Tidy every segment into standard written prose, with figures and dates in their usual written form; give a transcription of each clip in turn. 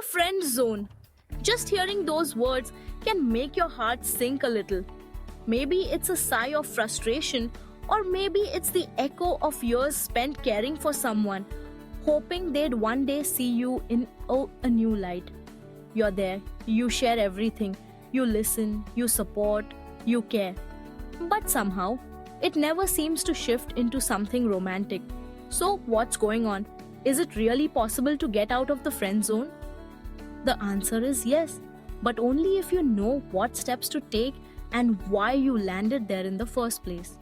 The friend zone. Just hearing those words can make your heart sink a little. Maybe it's a sigh of frustration, or maybe it's the echo of years spent caring for someone, hoping they'd one day see you in a new light. You're there, you share everything, you listen, you support, you care. But somehow, it never seems to shift into something romantic. So, what's going on? Is it really possible to get out of the friend zone? The answer is yes, but only if you know what steps to take and why you landed there in the first place.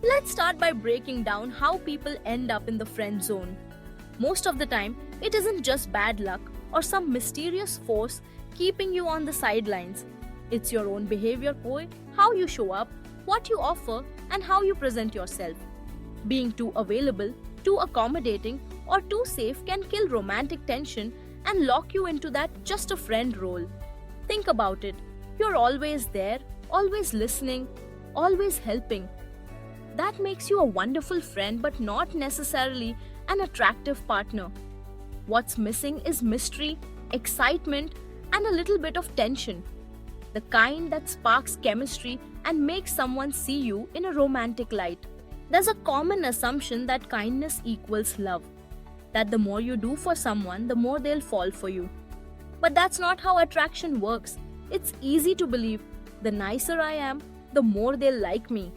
Let's start by breaking down how people end up in the friend zone. Most of the time, it isn't just bad luck or some mysterious force keeping you on the sidelines. It's your own behavior, how you show up, what you offer, and how you present yourself. Being too available, too accommodating, or too safe can kill romantic tension and lock you into that just a friend role. Think about it. You're always there, always listening, always helping. That makes you a wonderful friend but not necessarily an attractive partner. What's missing is mystery, excitement, and a little bit of tension. The kind that sparks chemistry and makes someone see you in a romantic light. There's a common assumption that kindness equals love. That the more you do for someone, the more they'll fall for you. But that's not how attraction works. It's easy to believe the nicer I am, the more they'll like me.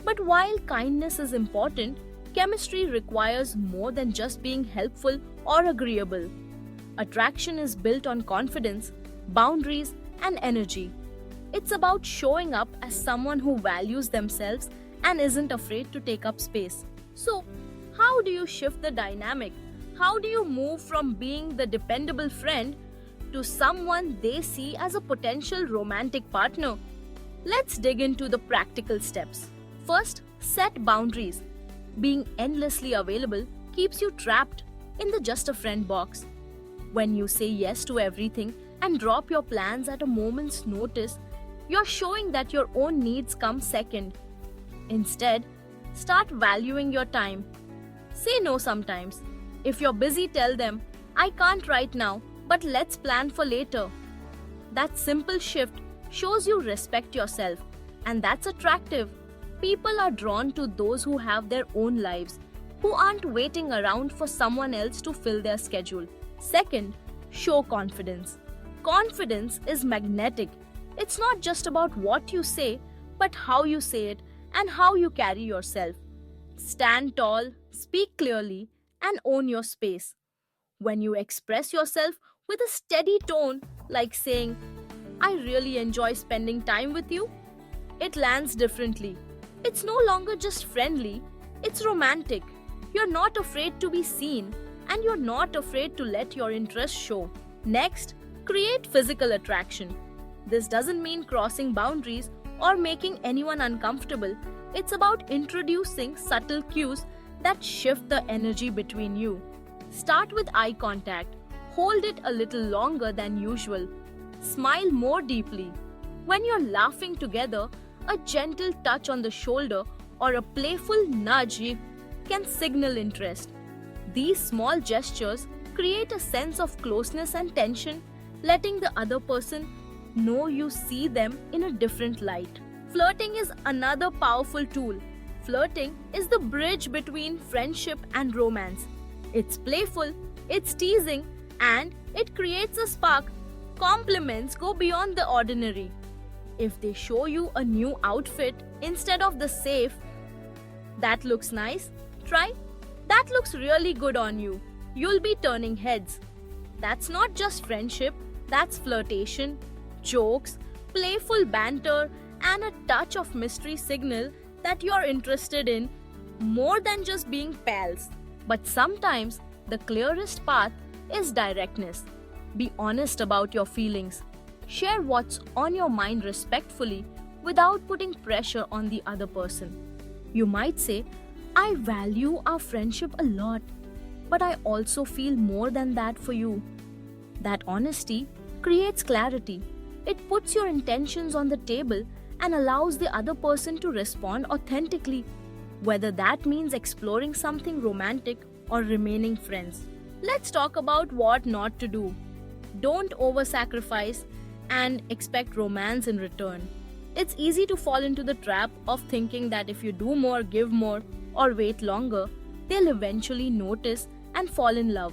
But while kindness is important, chemistry requires more than just being helpful or agreeable. Attraction is built on confidence, boundaries, and energy. It's about showing up as someone who values themselves and isn't afraid to take up space. So, how do you shift the dynamic? How do you move from being the dependable friend to someone they see as a potential romantic partner? Let's dig into the practical steps. First, set boundaries. Being endlessly available keeps you trapped in the just a friend box. When you say yes to everything and drop your plans at a moment's notice, you're showing that your own needs come second. Instead, start valuing your time. Say no sometimes. If you're busy, tell them, I can't right now, but let's plan for later. That simple shift shows you respect yourself, and that's attractive. People are drawn to those who have their own lives, who aren't waiting around for someone else to fill their schedule. Second, show confidence. Confidence is magnetic. It's not just about what you say, but how you say it and how you carry yourself. Stand tall, speak clearly, and own your space. When you express yourself with a steady tone, like saying, I really enjoy spending time with you, it lands differently. It's no longer just friendly, it's romantic. You're not afraid to be seen, and you're not afraid to let your interest show. Next, create physical attraction. This doesn't mean crossing boundaries or making anyone uncomfortable. It's about introducing subtle cues that shift the energy between you. Start with eye contact. Hold it a little longer than usual. Smile more deeply. When you're laughing together, a gentle touch on the shoulder or a playful nudge can signal interest. These small gestures create a sense of closeness and tension, letting the other person know you see them in a different light. Flirting is another powerful tool. Flirting is the bridge between friendship and romance. It's playful, it's teasing, and it creates a spark. Compliments go beyond the ordinary. If they show you a new outfit instead of the safe, that looks nice, try, that looks really good on you, you'll be turning heads. That's not just friendship, that's flirtation, jokes, playful banter, and a touch of mystery signal that you're interested in more than just being pals. But sometimes the clearest path is directness. Be honest about your feelings. Share what's on your mind respectfully without putting pressure on the other person. You might say, I value our friendship a lot, but I also feel more than that for you. That honesty creates clarity. It puts your intentions on the table and allows the other person to respond authentically, whether that means exploring something romantic or remaining friends. Let's talk about what not to do. Don't over sacrifice and expect romance in return. It's easy to fall into the trap of thinking that if you do more, give more, or wait longer, they'll eventually notice and fall in love.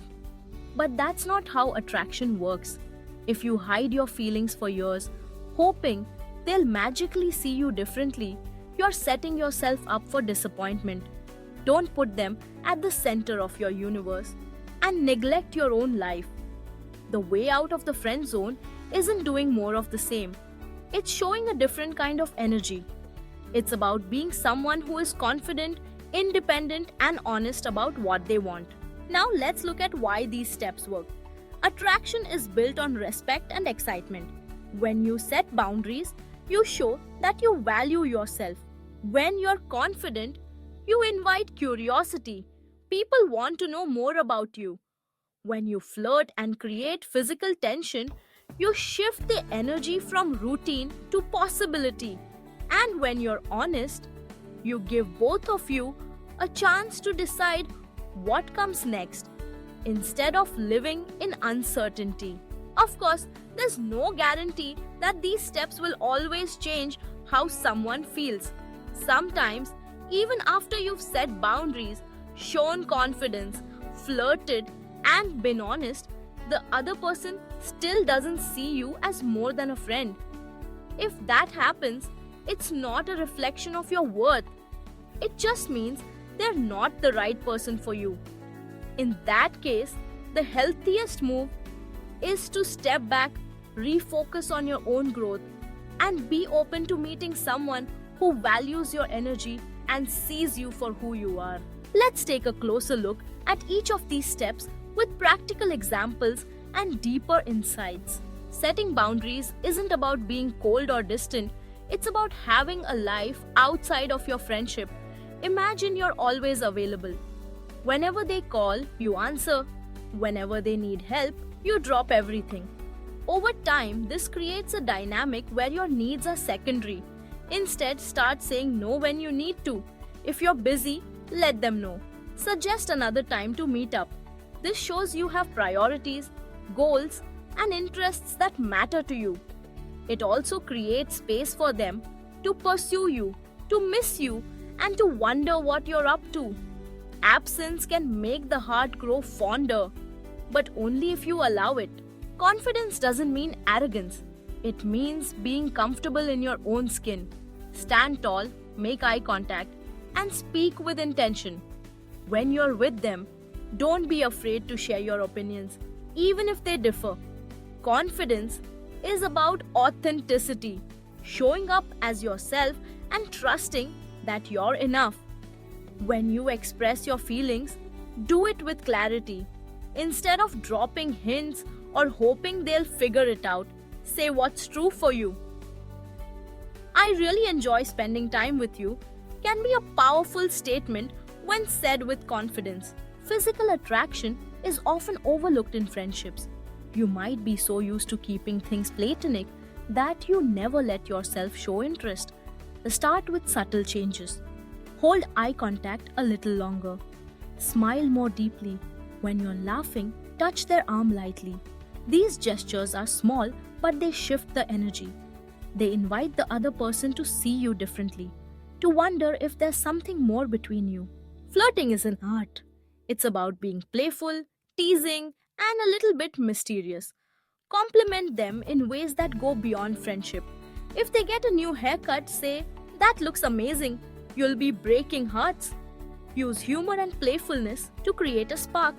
But that's not how attraction works. If you hide your feelings for years, hoping they'll magically see you differently, you're setting yourself up for disappointment. Don't put them at the center of your universe and neglect your own life. The way out of the friend zone isn't doing more of the same. It's showing a different kind of energy. It's about being someone who is confident, independent, and honest about what they want. Now let's look at why these steps work. Attraction is built on respect and excitement. When you set boundaries, you show that you value yourself. When you're confident, you invite curiosity. People want to know more about you. When you flirt and create physical tension, you shift the energy from routine to possibility. And when you're honest, you give both of you a chance to decide what comes next instead of living in uncertainty. Of course, there's no guarantee that these steps will always change how someone feels. Sometimes, even after you've set boundaries, shown confidence, flirted, and been honest, the other person still doesn't see you as more than a friend. If that happens, it's not a reflection of your worth. It just means they're not the right person for you. In that case, the healthiest move is to step back, refocus on your own growth, and be open to meeting someone who values your energy and sees you for who you are. Let's take a closer look at each of these steps with practical examples and deeper insights. Setting boundaries isn't about being cold or distant, it's about having a life outside of your friendship. Imagine you're always available. Whenever they call, you answer. Whenever they need help, you drop everything. Over time, this creates a dynamic where your needs are secondary. Instead, start saying no when you need to. If you're busy, let them know. Suggest another time to meet up. This shows you have priorities, goals, and interests that matter to you. It also creates space for them to pursue you, to miss you, and to wonder what you're up to. Absence can make the heart grow fonder, but only if you allow it. Confidence doesn't mean arrogance. It means being comfortable in your own skin. Stand tall, make eye contact, and speak with intention. When you're with them, don't be afraid to share your opinions, even if they differ. Confidence is about authenticity, showing up as yourself and trusting that you're enough. When you express your feelings, do it with clarity. Instead of dropping hints or hoping they'll figure it out, say what's true for you. I really enjoy spending time with you can be a powerful statement when said with confidence. Physical attraction is often overlooked in friendships. You might be so used to keeping things platonic that you never let yourself show interest. Start with subtle changes. Hold eye contact a little longer. Smile more deeply. When you're laughing, touch their arm lightly. These gestures are small, but they shift the energy. They invite the other person to see you differently, to wonder if there's something more between you. Flirting is an art. It's about being playful, teasing, and a little bit mysterious. Compliment them in ways that go beyond friendship. If they get a new haircut, say, "That looks amazing." You'll be breaking hearts. Use humor and playfulness to create a spark.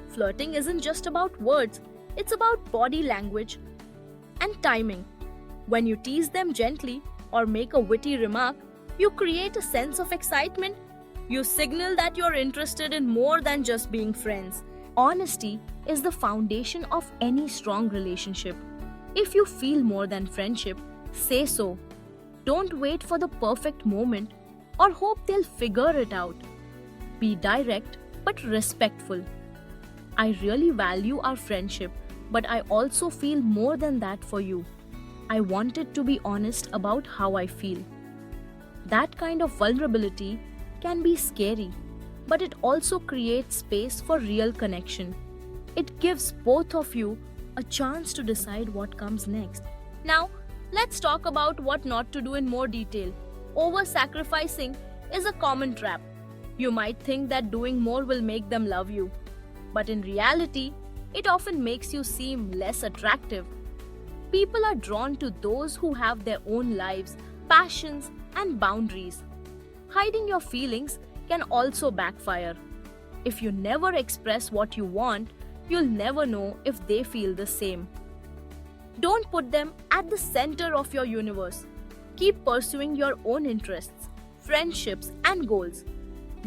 Flirting isn't just about words, it's about body language and timing. When you tease them gently or make a witty remark, you create a sense of excitement. You signal that you're interested in more than just being friends. Honesty is the foundation of any strong relationship. If you feel more than friendship, say so. Don't wait for the perfect moment or hope they'll figure it out. Be direct but respectful. I really value our friendship, but I also feel more than that for you. I wanted to be honest about how I feel. That kind of vulnerability can be scary, but it also creates space for real connection. It gives both of you a chance to decide what comes next. Now, let's talk about what not to do in more detail. Over sacrificing is a common trap. You might think that doing more will make them love you, but in reality, it often makes you seem less attractive. People are drawn to those who have their own lives, passions, and boundaries. Hiding your feelings can also backfire. If you never express what you want, you'll never know if they feel the same. Don't put them at the center of your universe. Keep pursuing your own interests, friendships, and goals.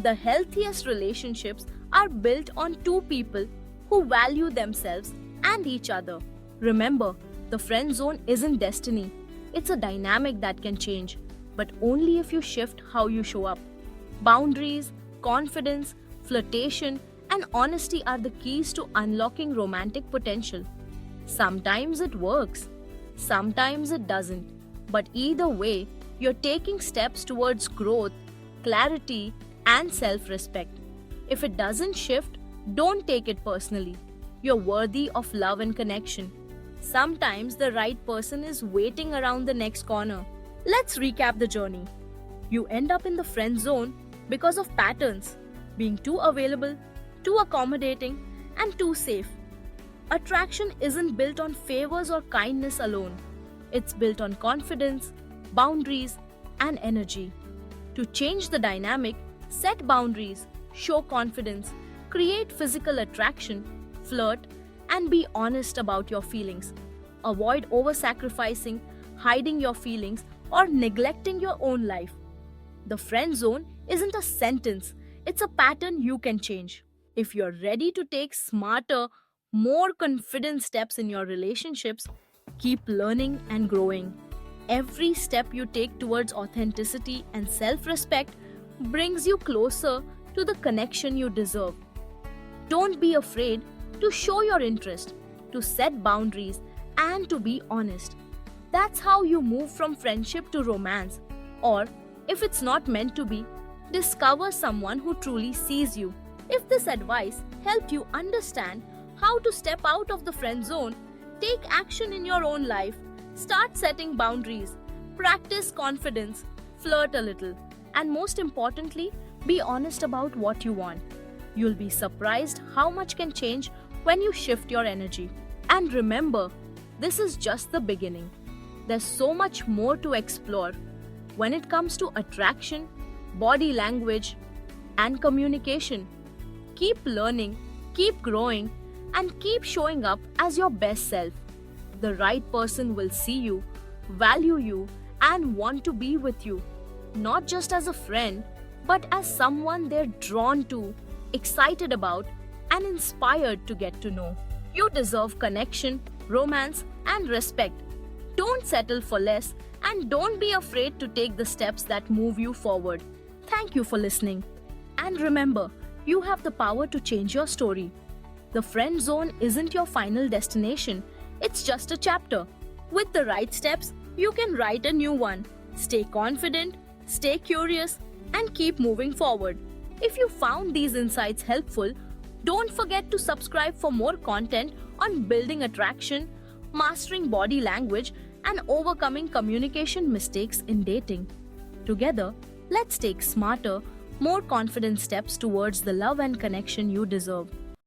The healthiest relationships are built on two people who value themselves and each other. Remember, the friend zone isn't destiny. It's a dynamic that can change, but only if you shift how you show up. Boundaries, confidence, flirtation, and honesty are the keys to unlocking romantic potential. Sometimes it works, sometimes it doesn't. But either way, you're taking steps towards growth, clarity, and self respect. If it doesn't shift, don't take it personally. You're worthy of love and connection. Sometimes the right person is waiting around the next corner. Let's recap the journey. You end up in the friend zone because of patterns, being too available, too accommodating, and too safe. Attraction isn't built on favors or kindness alone. It's built on confidence, boundaries, and energy. To change the dynamic, set boundaries, show confidence, create physical attraction, flirt, and be honest about your feelings. Avoid over-sacrificing, hiding your feelings, or neglecting your own life. The friend zone isn't a sentence, it's a pattern you can change. If you're ready to take smarter, more confident steps in your relationships, keep learning and growing. Every step you take towards authenticity and self-respect brings you closer to the connection you deserve. Don't be afraid to show your interest, to set boundaries, and to be honest. That's how you move from friendship to romance. Or, if it's not meant to be, discover someone who truly sees you. If this advice helped you understand how to step out of the friend zone, take action in your own life, start setting boundaries, practice confidence, flirt a little, and most importantly, be honest about what you want. You'll be surprised how much can change when you shift your energy. And remember, this is just the beginning. There's so much more to explore when it comes to attraction, body language, and communication. Keep learning, keep growing, and keep showing up as your best self. The right person will see you, value you, and want to be with you, not just as a friend, but as someone they're drawn to, excited about, and inspired to get to know. You deserve connection, romance, and respect. Don't settle for less, and don't be afraid to take the steps that move you forward. Thank you for listening. And remember, you have the power to change your story. The friend zone isn't your final destination, it's just a chapter. With the right steps, you can write a new one. Stay confident, stay curious, and keep moving forward. If you found these insights helpful, don't forget to subscribe for more content on building attraction, mastering body language, and overcoming communication mistakes in dating. Together, let's take smarter, more confident steps towards the love and connection you deserve.